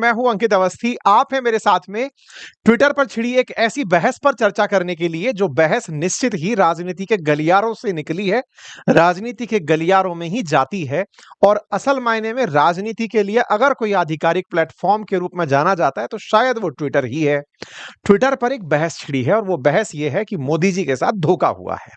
मैं हूं अंकित अवस्थी। आप हैं मेरे साथ में ट्विटर पर छिड़ी एक ऐसी बहस पर चर्चा करने के लिए, जो बहस निश्चित ही राजनीति के गलियारों से निकली है, राजनीति के गलियारों में ही जाती है। और असल मायने में राजनीति के लिए अगर कोई आधिकारिक प्लेटफॉर्म के रूप में जाना जाता है तो शायद वो ट्विटर ही है। ट्विटर पर एक बहस छिड़ी है और वो बहस ये है कि मोदी जी के साथ धोखा हुआ है।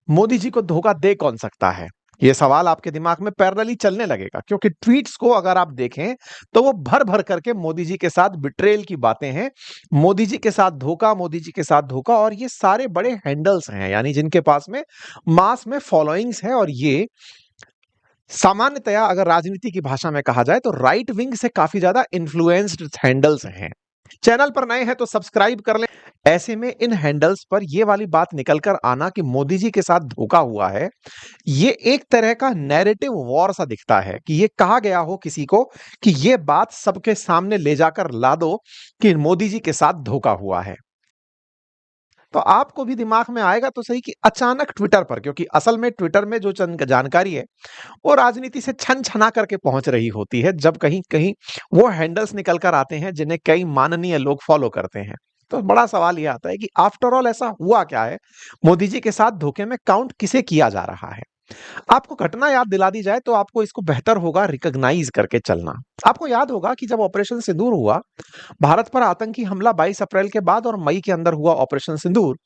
मोदी जी को धोखा दे कौन सकता है? ये सवाल आपके दिमाग में पैरेलली चलने लगेगा, क्योंकि ट्वीट्स को अगर आप देखें तो वो भर भर करके मोदी जी के साथ बिट्रेल की बातें हैं। मोदी जी के साथ धोखा, मोदी जी के साथ धोखा, और ये सारे बड़े हैंडल्स हैं, यानी जिनके पास में मास में फॉलोइंग्स है। और ये सामान्यतया अगर राजनीति की भाषा में कहा जाए तो राइट विंग से काफी ज्यादा इन्फ्लुएंस्ड हैंडल्स हैं। चैनल पर नए हैं तो सब्सक्राइब कर लें। ऐसे में इन हैंडल्स पर ये वाली बात निकल कर आना कि मोदी जी के साथ धोखा हुआ है, ये एक तरह का नैरेटिव वॉर सा दिखता है कि ये कहा गया हो किसी को कि ये बात सबके सामने ले जाकर ला दो कि मोदी जी के साथ धोखा हुआ है। तो आपको भी दिमाग में आएगा तो सही कि अचानक ट्विटर पर, क्योंकि असल में ट्विटर में जो जानकारी है वो राजनीति से छन छना करके पहुंच रही होती है, जब कहीं कहीं वो हैंडल्स निकल कर आते हैं जिन्हें कई माननीय लोग फॉलो करते हैं। तो बड़ा सवाल यह आता है कि आफ्टर ऑल ऐसा हुआ क्या है? मोदी जी के साथ धोखे में काउंट किसे किया जा रहा है? आपको घटना याद दिला दी जाए तो आपको इसको बेहतर होगा रिकॉग्नाइज करके चलना। आपको याद होगा कि जब ऑपरेशन सिंदूर हुआ, भारत पर आतंकी हमला 22 अप्रैल के बाद और मई के अंदर हुआ ऑपरेशन सिंदूर,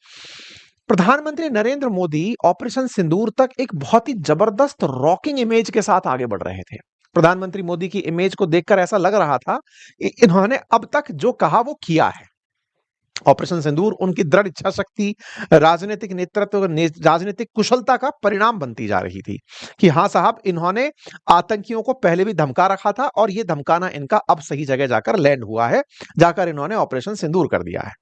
प्रधानमंत्री नरेंद्र मोदी ऑपरेशन सिंदूर तक एक बहुत ही जबरदस्त रॉकिंग इमेज के साथ आगे बढ़ रहे थे। प्रधानमंत्री मोदी की इमेज को देखकर ऐसा लग रहा था कि इन्होंने अब तक जो कहा वो किया है। ऑपरेशन सिंदूर उनकी दृढ़ इच्छा शक्ति, राजनीतिक नेतृत्व, राजनीतिक कुशलता का परिणाम बनती जा रही थी कि हाँ साहब, इन्होंने आतंकियों को पहले भी धमका रखा था और ये धमकाना इनका अब सही जगह जाकर लैंड हुआ है, जाकर इन्होंने ऑपरेशन सिंदूर कर दिया है।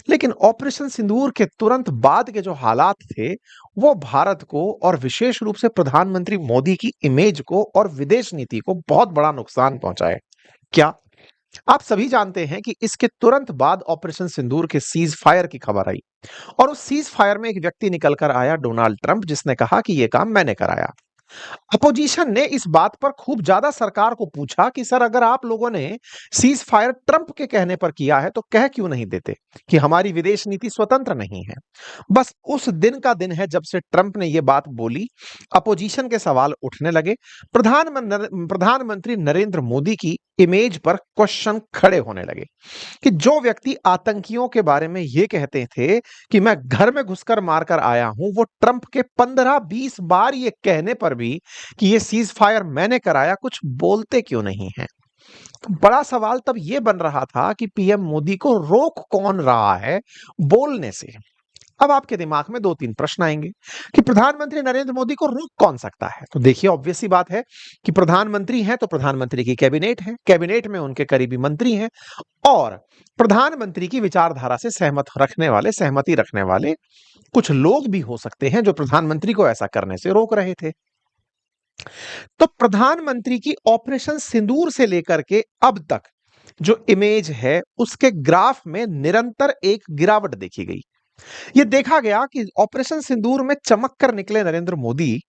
लेकिन ऑपरेशन सिंदूर के तुरंत बाद के जो हालात थे, वो भारत को और विशेष रूप से प्रधानमंत्री मोदी की इमेज को और विदेश नीति को बहुत बड़ा नुकसान पहुंचाए। क्या आप सभी जानते हैं कि इसके तुरंत बाद ऑपरेशन सिंदूर के सीज फायर की खबर आई, और उस सीज फायर में एक व्यक्ति निकलकर आया, डोनाल्ड ट्रंप, जिसने कहा कि यह काम मैंने कराया। अपोजिशन ने इस बात पर खूब ज्यादा सरकार को पूछा कि सर, अगर आप लोगों ने सीज फायर ट्रंप के कहने पर किया है तो कह क्यों नहीं देते कि हमारी विदेश नीति स्वतंत्र नहीं है? बस उस दिन का दिन है जब से ट्रंप ने यह बात बोली, अपोजिशन के सवाल उठने लगे, प्रधानमंत्री नरेंद्र मोदी की इमेज पर क्वेश्चन खड़े होने लगे कि जो व्यक्ति आतंकियों के बारे में यह कहते थे कि मैं घर में घुसकर मारकर आया हूं, वो ट्रंप के 15-20 बार ये कहने पर भी कि ये सीज फायर मैंने कराया, कुछ बोलते क्यों नहीं है? तो बड़ा सवाल तब यह बन रहा था कि पीएम मोदी को रोक कौन रहा है बोलने से। अब आपके दिमाग में 2-3 प्रश्न आएंगे कि प्रधानमंत्री नरेंद्र मोदी को रोक कौन सकता है? तो देखिए, ऑब्वियस सी बात है कि प्रधानमंत्री हैं तो प्रधानमंत्री की कैबिनेट है, कैबिनेट में उनके करीबी मंत्री हैं, और प्रधानमंत्री की विचारधारा से सहमति रखने वाले कुछ लोग भी हो सकते हैं जो प्रधानमंत्री को ऐसा करने से रोक रहे थे। तो प्रधानमंत्री की ऑपरेशन सिंदूर से लेकर के अब तक जो इमेज है, उसके ग्राफ में निरंतर एक गिरावट देखी गई। यह देखा गया कि ऑपरेशन सिंदूर में चमक कर निकले नरेंद्र मोदी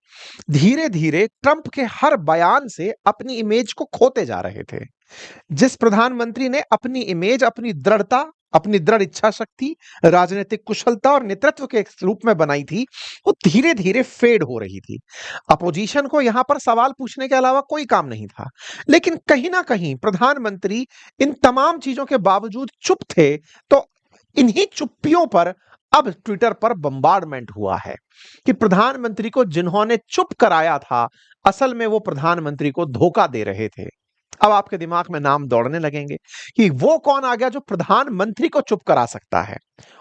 धीरे धीरे ट्रंप के हर बयान से अपनी इमेज को खोते जा रहे थे। जिस प्रधानमंत्री ने अपनी इमेज, अपनी दृढ़ता, अपनी दृढ़ इच्छा शक्ति, राजनीतिक कुशलता और नेतृत्व के रूप में बनाई थी, वो धीरे धीरे फेड हो रही थी। अपोजिशन को यहां पर सवाल पूछने के अलावा कोई काम नहीं था, लेकिन कहीं ना कहीं प्रधानमंत्री इन तमाम चीजों के बावजूद चुप थे। तो इन्हीं चुप्पियों पर अब ट्विटर पर बम्बार्डमेंट हुआ है कि प्रधानमंत्री को जिन्होंने चुप कराया था, असल में वो प्रधानमंत्री को धोखा दे रहे थे। अब आपके दिमाग में नाम दौड़ने लगेंगे कि वो कौन आ गया जो प्रधानमंत्री को चुप करा सकता है।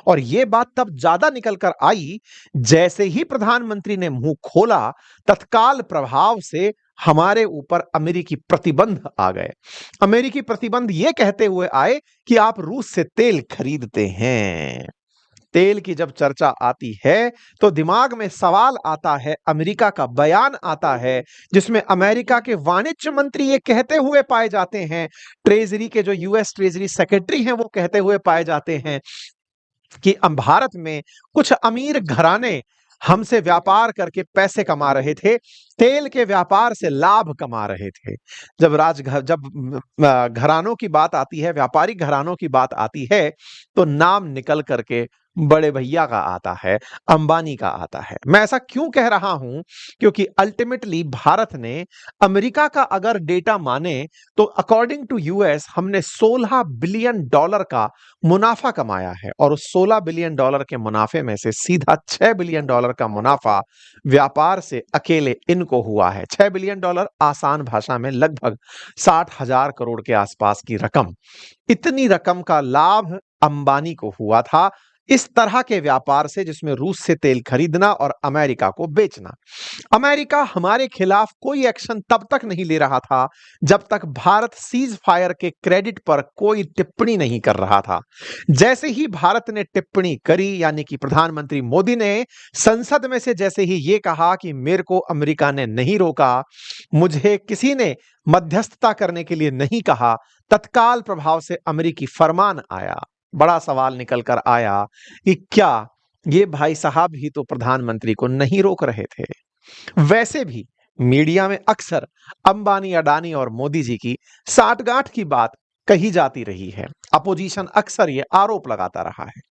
और यह बात तब ज्यादा निकल कर आई जैसे ही प्रधानमंत्री ने मुंह खोला, तत्काल प्रभाव से हमारे ऊपर अमेरिकी प्रतिबंध आ गए। अमेरिकी प्रतिबंध यह कहते हुए आए कि आप रूस से तेल खरीदते हैं। तेल की जब चर्चा आती है तो दिमाग में सवाल आता है, अमेरिका का बयान आता है जिसमें अमेरिका के वाणिज्य मंत्री ये कहते हुए पाए जाते हैं, ट्रेजरी के जो यूएस ट्रेजरी सेक्रेटरी हैं वो कहते हुए पाए जाते हैं कि भारत में कुछ अमीर घराने हमसे व्यापार करके पैसे कमा रहे थे, तेल के व्यापार से लाभ कमा रहे थे। जब घरानों की बात आती है, व्यापारिक घरानों की बात आती है, तो नाम निकल करके बड़े भैया का आता है, अंबानी का आता है। मैं ऐसा क्यों कह रहा हूं? क्योंकि अल्टीमेटली भारत ने अमेरिका का अगर डेटा माने तो अकॉर्डिंग टू यूएस हमने $16 बिलियन का मुनाफा कमाया है, और उस $16 बिलियन के मुनाफे में से सीधा $6 बिलियन का मुनाफा व्यापार से अकेले इनको हुआ है। $6 बिलियन आसान भाषा में लगभग 60,000 करोड़ के आसपास की रकम। इतनी रकम का लाभ अंबानी को हुआ था इस तरह के व्यापार से, जिसमें रूस से तेल खरीदना और अमेरिका को बेचना। अमेरिका हमारे खिलाफ कोई एक्शन तब तक नहीं ले रहा था जब तक भारत सीज फायर के क्रेडिट पर कोई टिप्पणी नहीं कर रहा था। जैसे ही भारत ने टिप्पणी करी, यानी कि प्रधानमंत्री मोदी ने संसद में से जैसे ही ये कहा कि मेरे को अमेरिका ने नहीं रोका, मुझे किसी ने मध्यस्थता करने के लिए नहीं कहा, तत्काल प्रभाव से अमेरिकी फरमान आया। बड़ा सवाल निकल कर आया कि क्या ये भाई साहब ही तो प्रधानमंत्री को नहीं रोक रहे थे? वैसे भी मीडिया में अक्सर अंबानी, अडानी और मोदी जी की साठगांठ की बात कही जाती रही है। अपोजिशन अक्सर ये आरोप लगाता रहा है।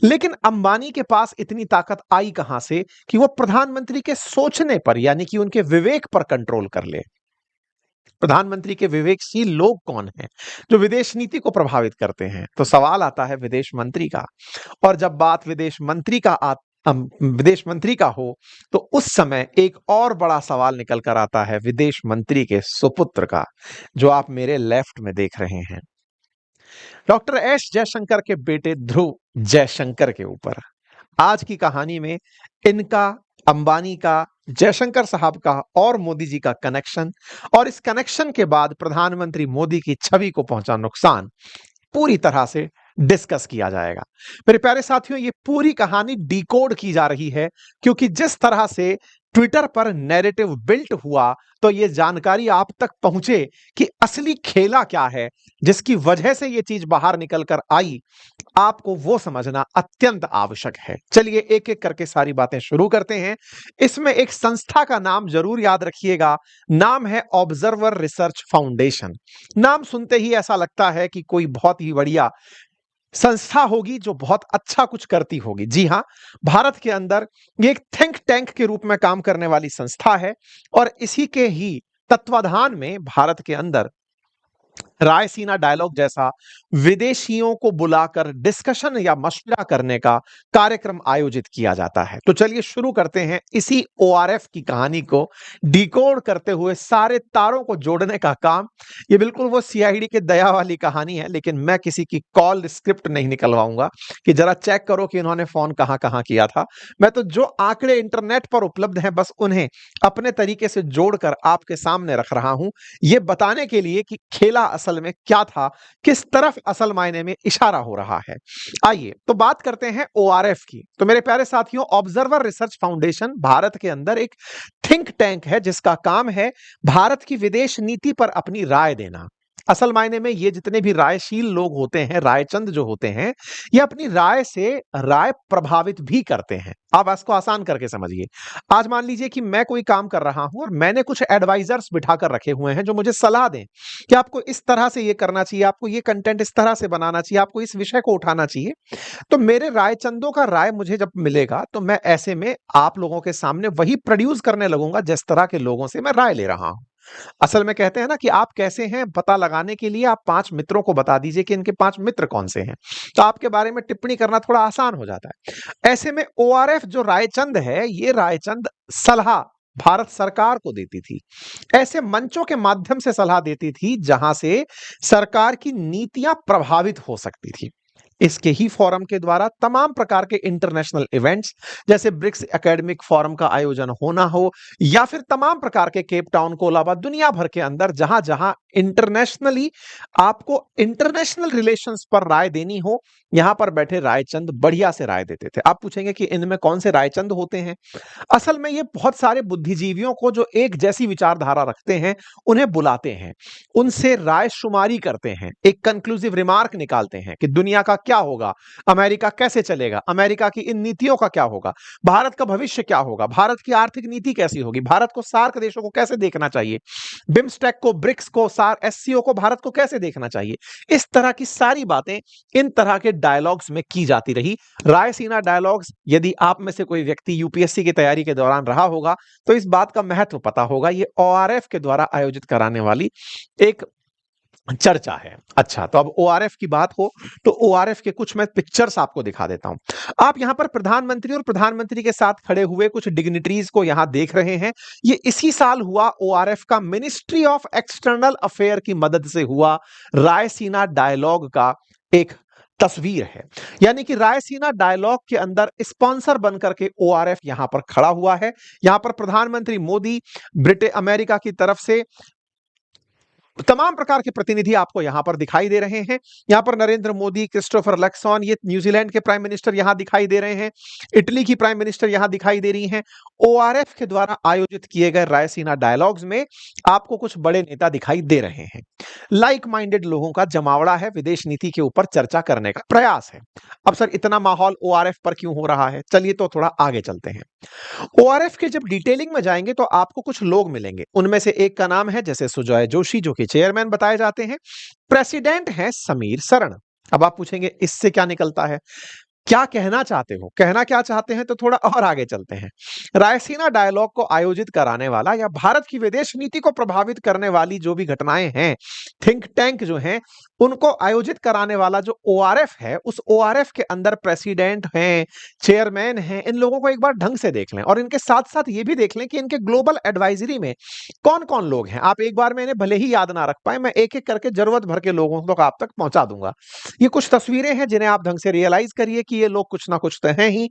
लेकिन अंबानी के पास इतनी ताकत आई कहां से कि वो प्रधानमंत्री के सोचने पर, यानी कि उनके विवेक पर कंट्रोल कर ले? प्रधानमंत्री के विवेकशील लोग कौन हैं जो विदेश नीति को प्रभावित करते हैं? तो सवाल आता है विदेश मंत्री का। और जब बात विदेश मंत्री का हो, तो उस समय एक और बड़ा सवाल निकल कर आता है विदेश मंत्री के सुपुत्र का, जो आप मेरे लेफ्ट में देख रहे हैं, डॉक्टर एस जयशंकर के बेटे ध्रुव जयशंकर के ऊपर। आज की कहानी में इनका, अंबानी का, जयशंकर साहब का और मोदी जी का कनेक्शन, और इस कनेक्शन के बाद प्रधानमंत्री मोदी की छवि को पहुंचा नुकसान पूरी तरह से डिस्कस किया जाएगा। मेरे प्यारे साथियों, ये पूरी कहानी डिकोड की जा रही है, क्योंकि जिस तरह से ट्विटर पर नैरेटिव बिल्ट हुआ, तो ये जानकारी आप तक पहुंचे कि असली खेला क्या है, जिसकी वजह से ये चीज बाहर निकल कर आई, आपको वो समझना अत्यंत आवश्यक है। चलिए एक एक करके सारी बातें शुरू करते हैं। इसमें एक संस्था का नाम जरूर याद रखिएगा, नाम है ऑब्जर्वर रिसर्च फाउंडेशन। नाम सुनते ही ऐसा लगता है कि कोई बहुत ही बढ़िया संस्था होगी जो बहुत अच्छा कुछ करती होगी। जी हां, भारत के अंदर ये एक थिंक टैंक के रूप में काम करने वाली संस्था है, और इसी के ही तत्वाधान में भारत के अंदर रायसीना डायलॉग जैसा विदेशियों को बुलाकर डिस्कशन या मशवरा करने का कार्यक्रम आयोजित किया जाता है। तो चलिए शुरू करते हैं इसी ओआरएफ की कहानी को डिकोड करते हुए, सारे तारों को जोड़ने का काम। ये बिल्कुल वो सीआईडी के दया वाली कहानी है, लेकिन मैं किसी की कॉल स्क्रिप्ट नहीं निकलवाऊंगा कि जरा चेक करो कि इन्होंने फोन कहां कहां किया था। मैं तो जो आंकड़े इंटरनेट पर उपलब्ध हैं, बस उन्हें अपने तरीके से जोड़कर आपके सामने रख रहा हूं, ये बताने के लिए कि खेला असल में क्या था, किस तरफ असल मायने में इशारा हो रहा है। आइए तो बात करते हैं ओआरएफ की। तो मेरे प्यारे साथियों, ऑब्जर्वर रिसर्च फाउंडेशन भारत के अंदर एक थिंक टैंक है, जिसका काम है भारत की विदेश नीति पर अपनी राय देना। असल मायने में ये जितने भी रायशील लोग होते हैं, रायचंद जो होते हैं, ये अपनी राय से राय प्रभावित भी करते हैं। आप इसको आसान करके समझिए। आज मान लीजिए कि मैं कोई काम कर रहा हूं और मैंने कुछ एडवाइजर्स बिठाकर रखे हुए हैं जो मुझे सलाह दें कि आपको इस तरह से ये करना चाहिए, आपको ये कंटेंट इस तरह से बनाना चाहिए, आपको इस विषय को उठाना चाहिए। तो मेरे रायचंदों का राय मुझे जब मिलेगा, तो मैं ऐसे में आप लोगों के सामने वही प्रोड्यूस करने लगूंगा जिस तरह के लोगों से मैं राय ले रहा हूं। असल में कहते हैं ना कि आप कैसे हैं पता लगाने के लिए आप 5 मित्रों को बता दीजिए कि इनके 5 मित्र कौन से हैं, तो आपके बारे में टिप्पणी करना थोड़ा आसान हो जाता है। ऐसे में ओआरएफ जो रायचंद है, ये रायचंद सलाह भारत सरकार को देती थी, ऐसे मंचों के माध्यम से सलाह देती थी जहां से सरकार की नीतियां प्रभावित हो सकती थी। इसके ही फोरम के द्वारा तमाम प्रकार के इंटरनेशनल इवेंट्स, जैसे ब्रिक्स एकेडमिक फोरम का आयोजन होना हो, या फिर तमाम प्रकार के केप टाउन को अलावा दुनिया भर के अंदर जहां जहां इंटरनेशनली आपको इंटरनेशनल रिलेशंस पर राय देनी हो, यहां पर बैठे रायचंद बढ़िया से राय देते थे। आप पूछेंगे कि इनमें कौन से रायचंद होते हैं? असल में ये बहुत सारे बुद्धिजीवियों को जो एक जैसी विचारधारा रखते हैं, उन्हें बुलाते हैं, उनसे राय शुमारी करते हैं, एक कंक्लूसिव रिमार्क निकालते हैं कि दुनिया का क्या होगा, अमेरिका कैसे चलेगा, अमेरिका की इन नीतियों का क्या होगा, भारत का भविष्य क्या होगा, भारत की आर्थिक नीति कैसी होगी, भारत को सार्क देशों को कैसे देखना चाहिए, बिम्स्टेक को, ब्रिक्स को, सार्क, एससीओ को भारत को कैसे देखना चाहिए। इस तरह की सारी बातें इन तरह के डायलॉग्स में की जाती रही। रायसीना डायलॉग्स, यदि आप में से कोई व्यक्ति यूपीएससी की तैयारी के दौरान रहा होगा तो इस बात का महत्व पता होगा। ये ओआरएफ के द्वारा आयोजित कराने वाली एक चर्चा है। अच्छा, तो अब ओआरएफ की बात हो तो ओआरएफ के कुछ मैं पिक्चर्स आपको दिखा देता हूं। आप यहां पर प्रधानमंत्री और प्रधानमंत्री के साथ खड़े हुए कुछ डिग्निटरीज को यहां देख रहे हैं। ये इसी साल हुआ ओआरएफ का मिनिस्ट्री ऑफ एक्सटर्नल अफेयर की मदद से हुआ रायसीना डायलॉग का एक तस्वीर है। यानी कि रायसीना डायलॉग के अंदर स्पॉन्सर बनकर के ओआरएफ यहां पर खड़ा हुआ है। यहां पर प्रधानमंत्री मोदी, ब्रिटेन, अमेरिका की तरफ से तमाम प्रकार के प्रतिनिधि आपको यहां पर दिखाई दे रहे हैं। यहां पर नरेंद्र मोदी, क्रिस्टोफर लक्सॉन, ये न्यूजीलैंड के प्राइम मिनिस्टर यहां दिखाई दे रहे हैं, इटली की प्राइम मिनिस्टर यहां दिखाई दे रही हैं। ओआरएफ के द्वारा आयोजित किए गए रायसीना डायलॉग्स में आपको कुछ बड़े नेता दिखाई दे रहे हैं। लाइक माइंडेड लोगों का जमावड़ा है, विदेश नीति के ऊपर चर्चा करने का प्रयास है। अब सर, इतना माहौल ओआरएफ पर क्यों हो रहा है? चलिए तो थोड़ा आगे चलते हैं। ओआरएफ के जब डिटेलिंग में जाएंगे तो आपको कुछ लोग मिलेंगे। उनमें से एक का नाम है जैसे सुजॉय जोशी, जो कि चेयरमैन बताए जाते हैं। प्रेसिडेंट है समीर शरण। अब आप पूछेंगे इससे क्या निकलता है, क्या कहना चाहते हो, कहना क्या चाहते हैं? तो थोड़ा और आगे चलते हैं। रायसीना डायलॉग को आयोजित कराने वाला या भारत की विदेश नीति को प्रभावित करने वाली जो भी घटनाएं हैं, थिंक टैंक जो हैं, उनको आयोजित कराने वाला जो ओआरएफ है, उस ओआरएफ के अंदर प्रेसिडेंट हैं, चेयरमैन हैं, इन लोगों को एक बार ढंग से देख लें और इनके साथ साथ ये भी देख लें कि इनके ग्लोबल एडवाइजरी में कौन कौन लोग हैं। आप एक बार में इन्हें भले ही याद ना रख पाए, मैं एक एक करके जरूरत भर के लोगों तक आप तक पहुंचा दूंगा। ये कुछ तस्वीरें हैं जिन्हें आप ढंग से रियलाइज करिए कि ये लोग कुछ ना कुछ तो हैं ही।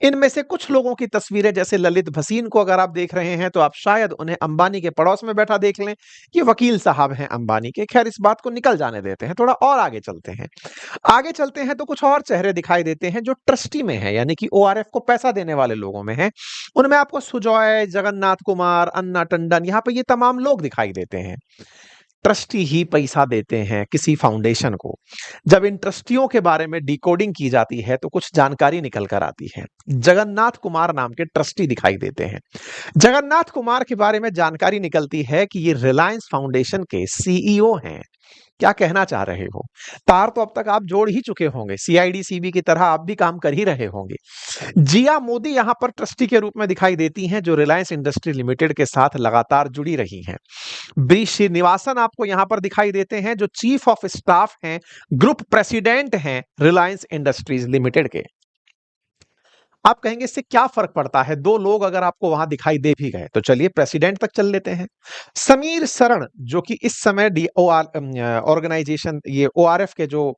इनमें से कुछ लोगों की तस्वीरें, जैसे ललित भसीन को अगर आप देख रहे हैं तो आप शायद उन्हें अंबानी के पड़ोस में बैठा देख लें। ये वकील साहब हैं अंबानी के। खैर, इस बात को निकल जाने देते हैं, थोड़ा और आगे चलते हैं। आगे चलते हैं तो कुछ और चेहरे दिखाई देते हैं जो ट्रस्टी में है, यानी कि ओआरएफ को पैसा देने वाले लोगों में है। उनमें आपको सुजॉय, जगन्नाथ कुमार, अन्ना टंडन, यहां पर ये तमाम लोग दिखाई देते हैं। ट्रस्टी ही पैसा देते हैं किसी फाउंडेशन को। जब इन ट्रस्टियों के बारे में डिकोडिंग की जाती है तो कुछ जानकारी निकल कर आती है। जगन्नाथ कुमार नाम के ट्रस्टी दिखाई देते हैं। जगन्नाथ कुमार के बारे में जानकारी निकलती है कि ये रिलायंस फाउंडेशन के सीईओ हैं। क्या कहना चाह रहे हो? तार तो अब तक आप जोड़ ही चुके होंगे, सीआईडी सीबी की तरह आप भी काम कर ही रहे होंगे। जिया मोदी यहां पर ट्रस्टी के रूप में दिखाई देती हैं, जो रिलायंस इंडस्ट्री लिमिटेड के साथ लगातार जुड़ी रही हैं। बी श्रीनिवासन आपको यहां पर दिखाई देते हैं, जो चीफ ऑफ स्टाफ हैं, ग्रुप प्रेसिडेंट हैं रिलायंस इंडस्ट्रीज लिमिटेड के। आप कहेंगे इससे क्या फर्क पड़ता है, दो लोग अगर आपको वहां दिखाई दे भी गए तो। चलिए प्रेसिडेंट तक चल लेते हैं। समीर शरण, जो कि इस समय ऑर्गेनाइजेशन, ये ओआरएफ के जो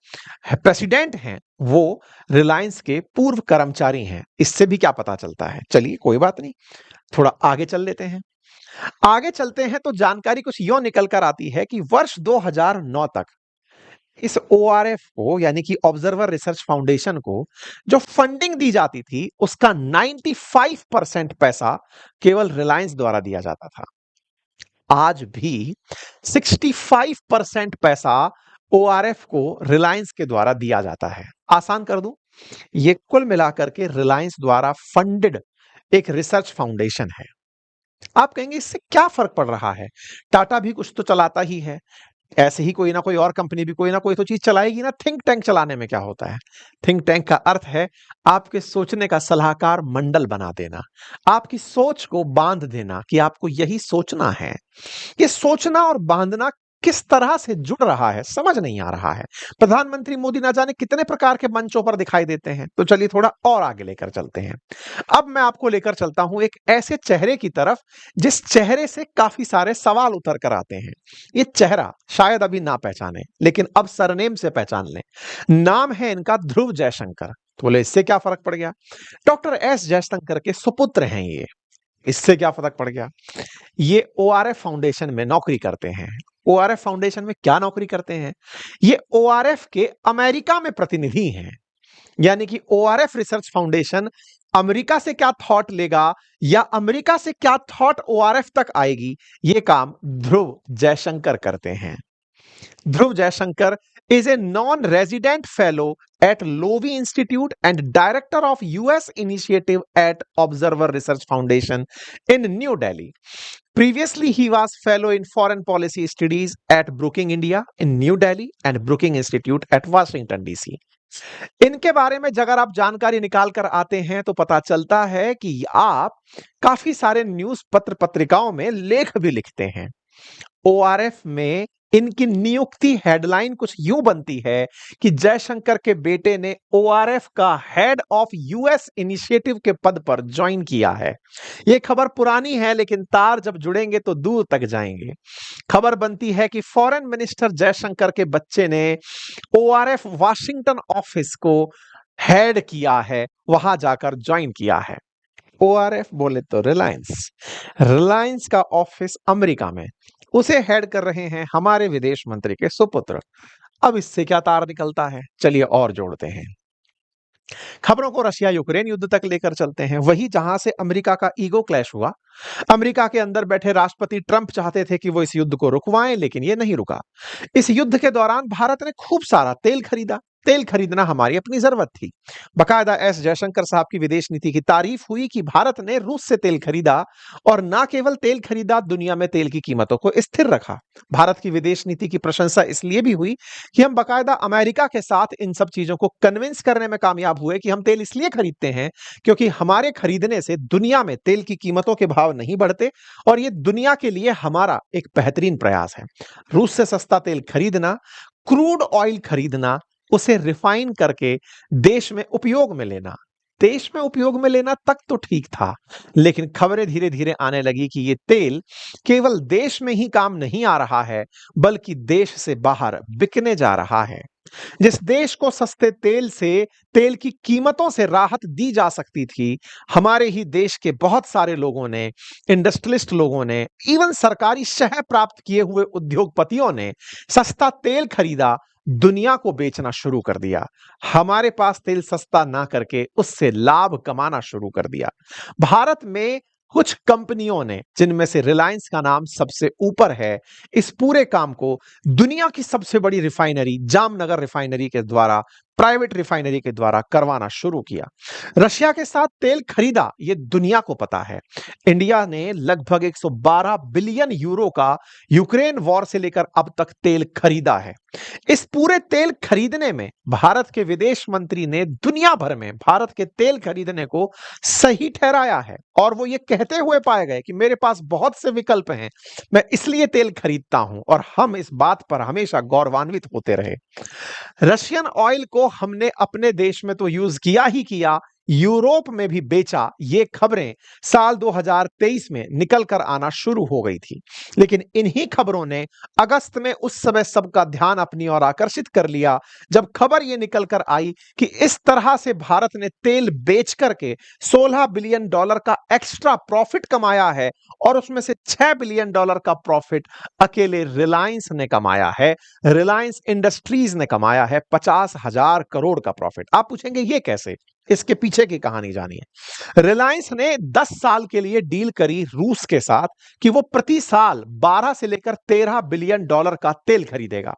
प्रेसिडेंट हैं, वो रिलायंस के पूर्व कर्मचारी हैं। इससे भी क्या पता चलता है? चलिए कोई बात नहीं, थोड़ा आगे चल लेते हैं। आगे चलते हैं तो जानकारी कुछ यूं निकल कर आती है कि वर्ष 2009 तक इस ओआरएफ को, यानी कि ऑब्जर्वर रिसर्च फाउंडेशन को, जो फंडिंग दी जाती थी उसका 95% पैसा केवल रिलायंस द्वारा दिया जाता था। आज भी 65% पैसा ओआरएफ को रिलायंस के द्वारा दिया जाता है। आसान कर दूं, ये कुल मिलाकर के रिलायंस द्वारा फंडेड एक रिसर्च फाउंडेशन है। आप कहेंगे इससे क्या फर्क पड़ रहा है? टाटा भी कुछ तो चलाता ही है, ऐसे ही कोई ना कोई और कंपनी भी कोई ना कोई तो चीज चलाएगी ना। थिंक टैंक चलाने में क्या होता है? थिंक टैंक का अर्थ है आपके सोचने का सलाहकार मंडल बना देना, आपकी सोच को बांध देना कि आपको यही सोचना है। ये सोचना और बांधना किस तरह से जुड़ रहा है समझ नहीं आ रहा है। प्रधानमंत्री मोदी ना जाने कितने प्रकार के मंचों पर दिखाई देते हैं। तो चलिए थोड़ा और आगे लेकर चलते हैं। अब मैं आपको लेकर चलता हूं एक ऐसे चेहरे की तरफ जिस चेहरे से काफी सारे सवाल उतर कर आते हैं। ये चेहरा शायद अभी ना पहचाने, लेकिन अब सरनेम से पहचान लें। नाम है इनका ध्रुव जयशंकर। तो बोले इससे क्या फर्क पड़ गया? डॉक्टर एस जयशंकर के सुपुत्र हैं ये। इससे क्या फर्क पड़ गया? ये ओआरएफ फाउंडेशन में नौकरी करते हैं। ओआरएफ फाउंडेशन में क्या नौकरी करते हैं? ये ओआरएफ के अमेरिका में प्रतिनिधि हैं। यानी कि ओआरएफ रिसर्च फाउंडेशन अमेरिका से क्या थॉट लेगा या अमेरिका से क्या थॉट ओआरएफ तक आएगी, ये काम ध्रुव जयशंकर करते हैं। Dhruva Jaishankar is a non resident fellow at Lowy Institute and director of US initiative at Observer Research Foundation in New Delhi. Previously, he was fellow in foreign policy studies at Brookings India in New Delhi and Brookings Institute at Washington DC. इनके बारे में अगर आप जानकारी निकाल कर आते हैं तो पता चलता है कि आप काफी सारे न्यूज पत्र पत्रिकाओं में लेख भी लिखते हैं। ओआरएफ में इनकी नियुक्ति हेडलाइन कुछ यूं बनती है कि जयशंकर के बेटे ने ओआरएफ का हेड ऑफ यूएस इनिशिएटिव के पद पर ज्वाइन किया है। यह खबर पुरानी है लेकिन तार जब जुड़ेंगे तो दूर तक जाएंगे। खबर बनती है कि फॉरेन मिनिस्टर जयशंकर के बच्चे ने ओआरएफ वाशिंगटन ऑफिस को हेड किया है, वहां जाकर ज्वाइन किया है। ओआरएफ बोले तो रिलायंस का ऑफिस अमेरिका में, उसे हेड कर रहे हैं हमारे विदेश मंत्री के सुपुत्र। अब इससे क्या तार निकलता है, चलिए और जोड़ते हैं। खबरों को रशिया यूक्रेन युद्ध तक लेकर चलते हैं, वही जहां से अमेरिका का ईगो क्लैश हुआ। अमेरिका के अंदर बैठे राष्ट्रपति ट्रंप चाहते थे कि वो इस युद्ध को रुकवाएं, लेकिन ये नहीं रुका। इस युद्ध के दौरान भारत ने खूब सारा तेल खरीदा। तेल खरीदना हमारी अपनी जरूरत थी। बकायदा एस जयशंकर साहब की विदेश नीति की तारीफ हुई कि भारत ने रूस से तेल खरीदा और ना केवल तेल खरीदा, दुनिया में तेल की कीमतों को स्थिर रखा। भारत की विदेश नीति की प्रशंसा इसलिए भी हुई कि हम बकायदा अमेरिका के साथ इन सब चीजों को कन्विंस करने में कामयाब हुए कि हम तेल इसलिए खरीदते हैं क्योंकि हमारे खरीदने से दुनिया में तेल की कीमतों के भाव नहीं बढ़ते और ये दुनिया के लिए हमारा एक बेहतरीन प्रयास है। रूस से सस्ता तेल खरीदना, क्रूड ऑयल खरीदना, उसे रिफाइन करके देश में उपयोग में लेना तक तो ठीक था, लेकिन खबरें धीरे धीरे आने लगी कि ये तेल केवल देश में ही काम नहीं आ रहा है बल्कि देश से बाहर बिकने जा रहा है। जिस देश को सस्ते तेल से तेल की कीमतों से राहत दी जा सकती थी, हमारे ही देश के बहुत सारे लोगों ने, इंडस्ट्रियलिस्ट लोगों ने, इवन सरकारी शह प्राप्त किए हुए उद्योगपतियों ने सस्ता तेल खरीदा, दुनिया को बेचना शुरू कर दिया। हमारे पास तेल सस्ता ना करके उससे लाभ कमाना शुरू कर दिया। भारत में कुछ कंपनियों ने, जिनमें से रिलायंस का नाम सबसे ऊपर है, इस पूरे काम को दुनिया की सबसे बड़ी रिफाइनरी जामनगर रिफाइनरी के द्वारा, प्राइवेट रिफाइनरी के द्वारा करवाना शुरू किया। रशिया के साथ तेल खरीदा, यह दुनिया को पता है। इंडिया ने लगभग 112 बिलियन यूरो का यूक्रेन वॉर से लेकर अब तक तेल खरीदा है। इस पूरे तेल खरीदने में भारत के विदेश मंत्री ने दुनिया भर में भारत के तेल खरीदने को सही ठहराया है और वो ये कहते हुए पाए गए कि मेरे पास बहुत से विकल्प हैं, मैं इसलिए तेल खरीदता हूं, और हम इस बात पर हमेशा गौरवान्वित होते रहे। रशियन ऑयल को हमने अपने देश में तो यूज किया ही किया, यूरोप में भी बेचा। ये खबरें साल 2023 में निकल कर आना शुरू हो गई थी, लेकिन इन्हीं खबरों ने अगस्त में उस समय सबका ध्यान अपनी ओर आकर्षित कर लिया जब खबर ये निकल कर आई कि इस तरह से भारत ने तेल बेच करके $16 बिलियन का एक्स्ट्रा प्रॉफिट कमाया है और उसमें से $6 बिलियन का प्रॉफिट अकेले रिलायंस ने कमाया है। रिलायंस इंडस्ट्रीज ने कमाया है 50,000 करोड़ का प्रॉफिट। आप पूछेंगे ये कैसे, इसके पीछे की कहानी जानिए। रिलायंस ने 10 साल के लिए डील करी रूस के साथ कि वो प्रति साल 12 से लेकर $13 बिलियन का तेल खरीदेगा।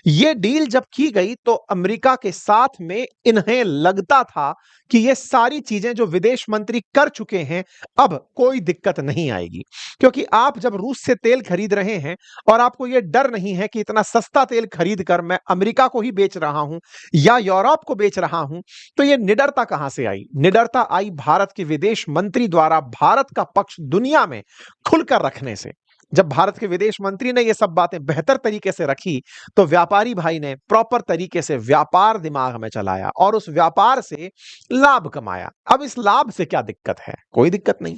यह डील जब की गई तो अमेरिका के साथ में इन्हें लगता था कि ये सारी चीजें जो विदेश मंत्री कर चुके हैं, अब कोई दिक्कत नहीं आएगी, क्योंकि आप जब रूस से तेल खरीद रहे हैं और आपको यह डर नहीं है कि इतना सस्ता तेल खरीद कर मैं अमेरिका को ही बेच रहा हूं या यूरोप को बेच रहा हूं, तो यह निडरता कहां से आई? निडरता आई भारत के विदेश मंत्री द्वारा भारत का पक्ष दुनिया में खुलकर रखने से। जब भारत के विदेश मंत्री ने ये सब बातें बेहतर तरीके से रखी तो व्यापारी भाई ने प्रॉपर तरीके से व्यापार दिमाग में चलाया और उस व्यापार से लाभ कमाया। अब इस लाभ से क्या दिक्कत है? कोई दिक्कत नहीं।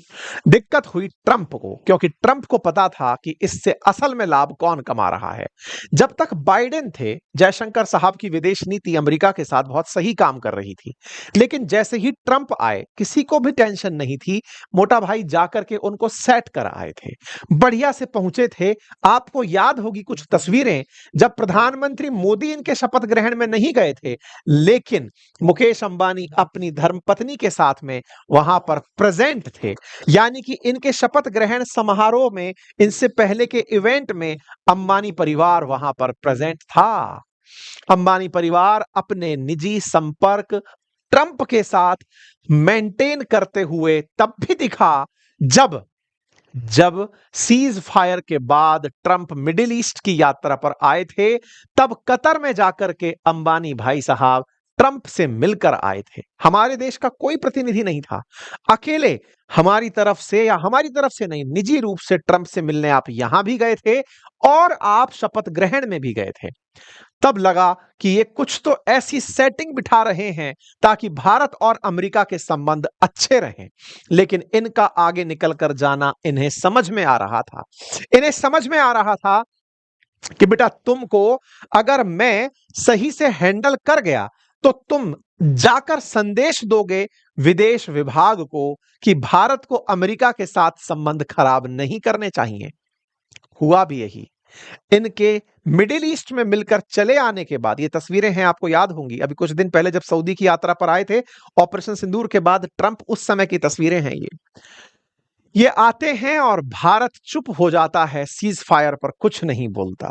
दिक्कत हुई ट्रंप को, क्योंकि ट्रंप को पता था कि इससे असल में लाभ कौन कमा रहा है। जब तक बाइडेन थे, जयशंकर साहब की विदेश नीति अमेरिका के साथ बहुत सही काम कर रही थी, लेकिन जैसे ही ट्रंप आए किसी को भी टेंशन नहीं थी। मोटा भाई जाकर के उनको सेट कर आए थे, बढ़िया से पहुंचे थे। आपको याद होगी कुछ तस्वीरें जब प्रधानमंत्री मोदी इनके शपथ ग्रहण में नहीं गए थे, लेकिन मुकेश अंबानी अपनी धर्मपत्नी के साथ में वहां पर प्रेजेंट थे। यानी कि इनके शपथ ग्रहण समारोह में, इनसे पहले के इवेंट में अंबानी परिवार वहां पर प्रेजेंट था। अंबानी परिवार अपने निजी संपर्क ट्रंप के साथ मेंटेन करते हुए तब भी दिखा जब जब सीज फायर के बाद ट्रंप मिडिल ईस्ट की यात्रा पर आए थे, तब कतर में जाकर के अंबानी भाई साहब ट्रंप से मिलकर आए थे। हमारे देश का कोई प्रतिनिधि नहीं था। अकेले हमारी तरफ से या हमारी तरफ से नहीं, निजी रूप से ट्रंप से मिलने आप यहां भी गए थे और आप शपथ ग्रहण में भी गए थे। तब लगा कि ये कुछ तो ऐसी सेटिंग बिठा रहे हैं ताकि भारत और अमेरिका के संबंध अच्छे रहें, लेकिन इनका आगे निकलकर जाना इन्हें समझ में आ रहा था। इन्हें समझ में आ रहा था कि बेटा तुमको अगर मैं सही से हैंडल कर गया तो तुम जाकर संदेश दोगे विदेश विभाग को कि भारत को अमेरिका के साथ संबंध खराब नहीं करने चाहिए। हुआ भी यही। इनके मिडिल ईस्ट में मिलकर चले आने के बाद, ये तस्वीरें हैं, आपको याद होंगी, अभी कुछ दिन पहले जब सऊदी की यात्रा पर आए थे ऑपरेशन सिंदूर के बाद ट्रंप, उस समय की तस्वीरें हैं ये आते हैं और भारत चुप हो जाता है, सीज फायर पर कुछ नहीं बोलता।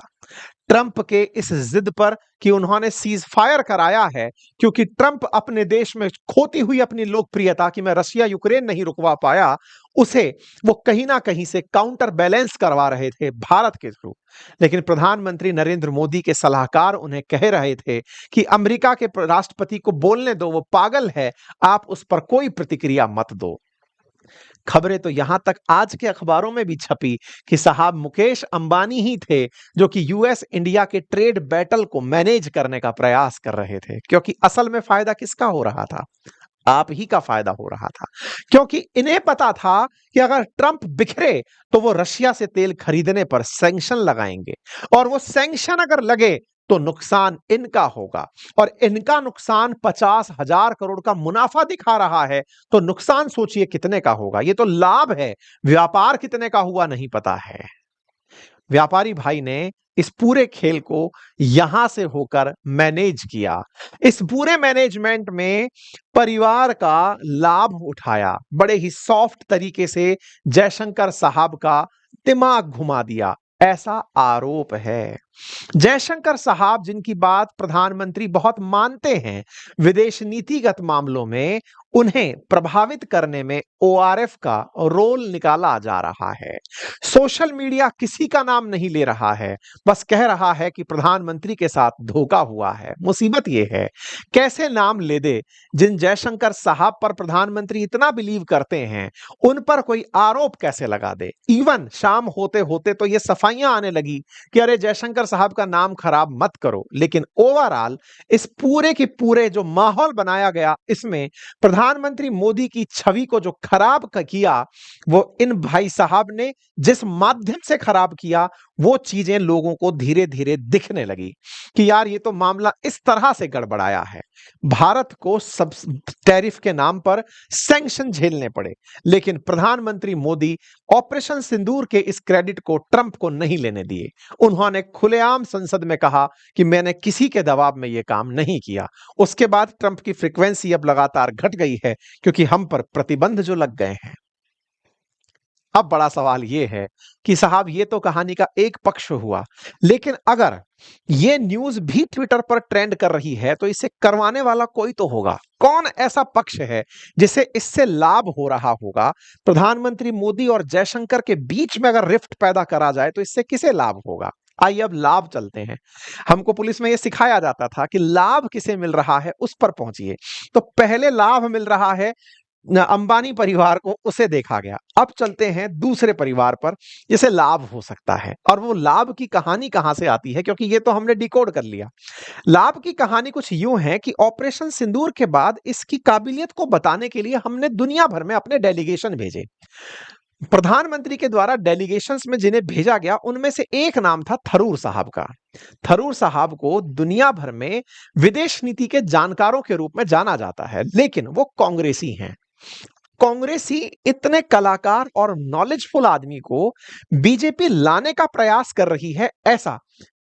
ट्रंप के इस जिद पर कि उन्होंने सीज फायर कराया है क्योंकि ट्रंप अपने देश में खोती हुई अपनी लोकप्रियता कि मैं रशिया यूक्रेन नहीं रुकवा पाया, उसे वो कहीं ना कहीं से काउंटर बैलेंस करवा रहे थे भारत के थ्रू। लेकिन प्रधानमंत्री नरेंद्र मोदी के सलाहकार उन्हें कह रहे थे कि अमेरिका के राष्ट्रपति को बोलने दो, वो पागल है, आप उस पर कोई प्रतिक्रिया मत दो। खबरें तो यहां तक आज के अखबारों में भी छपी कि साहब मुकेश अंबानी ही थे जो कि यूएस इंडिया के ट्रेड बैटल को मैनेज करने का प्रयास कर रहे थे, क्योंकि असल में फायदा किसका हो रहा था? आप ही का फायदा हो रहा था, क्योंकि इन्हें पता था कि अगर ट्रंप बिखरे तो वो रशिया से तेल खरीदने पर सैंक्शन लगाएंगे और वो सैंक्शन अगर लगे तो नुकसान इनका होगा, और इनका नुकसान 50,000 करोड़ का मुनाफा दिखा रहा है तो नुकसान सोचिए कितने का होगा। ये तो लाभ है, व्यापार कितने का हुआ नहीं पता है। व्यापारी भाई ने इस पूरे खेल को यहां से होकर मैनेज किया। इस पूरे मैनेजमेंट में परिवार का लाभ उठाया, बड़े ही सॉफ्ट तरीके से जयशंकर साहब का दिमाग घुमा दिया, ऐसा आरोप है। जयशंकर साहब जिनकी बात प्रधानमंत्री बहुत मानते हैं विदेश नीतिगत मामलों में, उन्हें प्रभावित करने में ओआरएफ का रोल निकाला जा रहा है। सोशल मीडिया किसी का नाम नहीं ले रहा है, बस कह रहा है कि प्रधानमंत्री के साथ धोखा हुआ है। मुसीबत यह है कैसे नाम ले दे जिन जयशंकर साहब पर प्रधानमंत्री इतना बिलीव करते हैं, उन पर कोई आरोप कैसे लगा दे। इवन शाम होते होते तो ये सफाइयां आने लगी कि अरे जयशंकर साहब का नाम खराब मत करो, लेकिन ओवरऑल इस पूरे के पूरे जो माहौल बनाया गया, इसमें प्रधानमंत्री मोदी की छवि को जो खराब किया वो इन भाई साहब ने जिस माध्यम से खराब किया, वो चीजें लोगों को धीरे धीरे दिखने लगी कि यार ये तो मामला इस तरह से गड़बड़ाया है। भारत को सब टैरिफ के नाम पर सैंक्शन झेलने पड़े, लेकिन प्रधानमंत्री मोदी ऑपरेशन सिंदूर के इस क्रेडिट को ट्रंप को नहीं लेने दिए। उन्होंने खुलेआम संसद में कहा कि मैंने किसी के दबाव में यह काम नहीं किया। उसके बाद ट्रंप की फ्रीक्वेंसी अब लगातार घट गई है क्योंकि हम पर प्रतिबंध जो लग गए हैं। अब बड़ा सवाल यह है कि साहब ये तो कहानी का एक पक्ष हुआ, लेकिन अगर ये न्यूज भी ट्विटर पर ट्रेंड कर रही है तो इसे करवाने वाला कोई तो होगा। कौन ऐसा पक्ष है जिसे इससे लाभ हो रहा होगा? प्रधानमंत्री मोदी और जयशंकर के बीच में अगर रिफ्ट पैदा करा जाए तो इससे किसे लाभ होगा? आइए अब लाभ चलते हैं। हमको पुलिस में यह सिखाया जाता था कि लाभ किसे मिल रहा है उस पर पहुंचिए, तो पहले लाभ मिल रहा है अंबानी परिवार को, उसे देखा गया। अब चलते हैं दूसरे परिवार पर जिसे लाभ हो सकता है, और वो लाभ की कहानी कहां से आती है, क्योंकि ये तो हमने डिकोड कर लिया। लाभ की कहानी कुछ यूं है कि ऑपरेशन सिंदूर के बाद इसकी काबिलियत को बताने के लिए हमने दुनिया भर में अपने डेलीगेशन भेजे। प्रधानमंत्री के द्वारा डेलीगेशंस में जिन्हें भेजा गया उनमें से एक नाम था थरूर साहब का। थरूर साहब को दुनिया भर में विदेश नीति के जानकारों के रूप में जाना जाता है, लेकिन वो कांग्रेसी हैं। कांग्रेसी इतने कलाकार और नॉलेजफुल आदमी को बीजेपी लाने का प्रयास कर रही है, ऐसा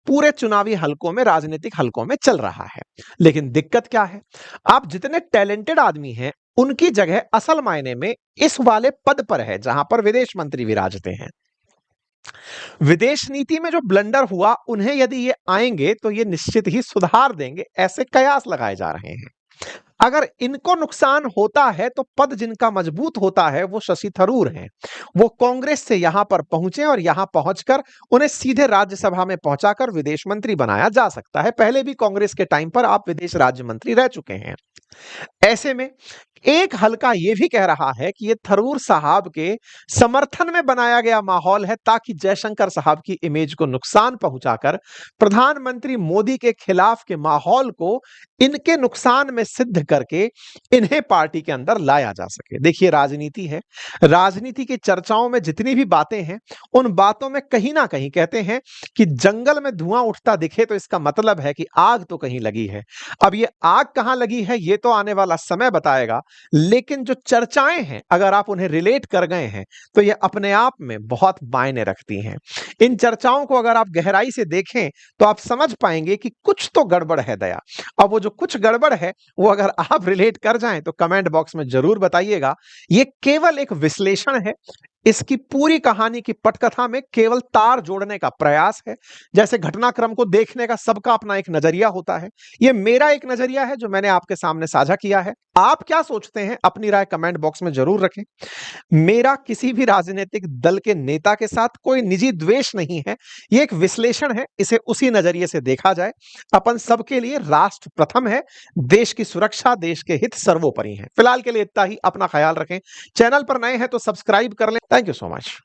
पूरे चुनावी हलकों में, राजनीतिक हलकों में चल रहा है। लेकिन दिक्कत क्या है? आप जितने टैलेंटेड आदमी हैं उनकी जगह असल मायने में इस वाले पद पर है जहां पर विदेश मंत्री विराजते हैं। विदेश नीति में जो ब्लंडर हुआ, उन्हें यदि ये आएंगे तो ये निश्चित ही सुधार देंगे, ऐसे कयास लगाए जा रहे हैं। अगर इनको नुकसान होता है तो पद जिनका मजबूत होता है वो शशि थरूर हैं। वो कांग्रेस से यहां पर पहुंचे और यहां पहुंचकर उन्हें सीधे राज्यसभा में पहुंचाकर विदेश मंत्री बनाया जा सकता है। पहले भी कांग्रेस के टाइम पर आप विदेश राज्य मंत्री रह चुके हैं। ऐसे में एक हलका यह भी कह रहा है कि यह थरूर साहब के समर्थन में बनाया गया माहौल है, ताकि जयशंकर साहब की इमेज को नुकसान पहुंचाकर प्रधानमंत्री मोदी के खिलाफ के माहौल को इनके नुकसान में सिद्ध करके इन्हें पार्टी के अंदर लाया जा सके। देखिए, राजनीति है, राजनीति की चर्चाओं में जितनी भी बातें हैं, उन बातों में कहीं ना कहीं कहते हैं कि जंगल में धुआं उठता दिखे तो इसका मतलब है कि आग तो कहीं लगी है। अब ये आग कहां लगी है ये तो आने वाला समय बताएगा, लेकिन जो चर्चाएं हैं अगर आप उन्हें रिलेट कर गए हैं तो ये अपने आप में बहुत मायने रखती हैं। इन चर्चाओं को अगर आप गहराई से देखें तो आप समझ पाएंगे कि कुछ तो गड़बड़ है दया। अब वो जो कुछ गड़बड़ है वो अगर आप रिलेट कर जाएं तो कमेंट बॉक्स में जरूर बताइएगा। ये केवल एक विश्लेषण है, इसकी पूरी कहानी की पटकथा में केवल तार जोड़ने का प्रयास है। जैसे घटनाक्रम को देखने का सबका अपना एक नजरिया होता है, यह मेरा एक नजरिया है जो मैंने आपके सामने साझा किया है। आप क्या सोचते हैं अपनी राय कमेंट बॉक्स में जरूर रखें। मेरा किसी भी राजनीतिक दल के नेता के साथ कोई निजी द्वेष नहीं है, यह एक विश्लेषण है, इसे उसी नजरिए से देखा जाए। अपन सबके लिए राष्ट्र प्रथम है, देश की सुरक्षा, देश के हित सर्वोपरि है। फिलहाल के लिए इतना ही, अपना ख्याल रखें। चैनल पर नए हैं तो सब्सक्राइब कर लें। Thank you so much.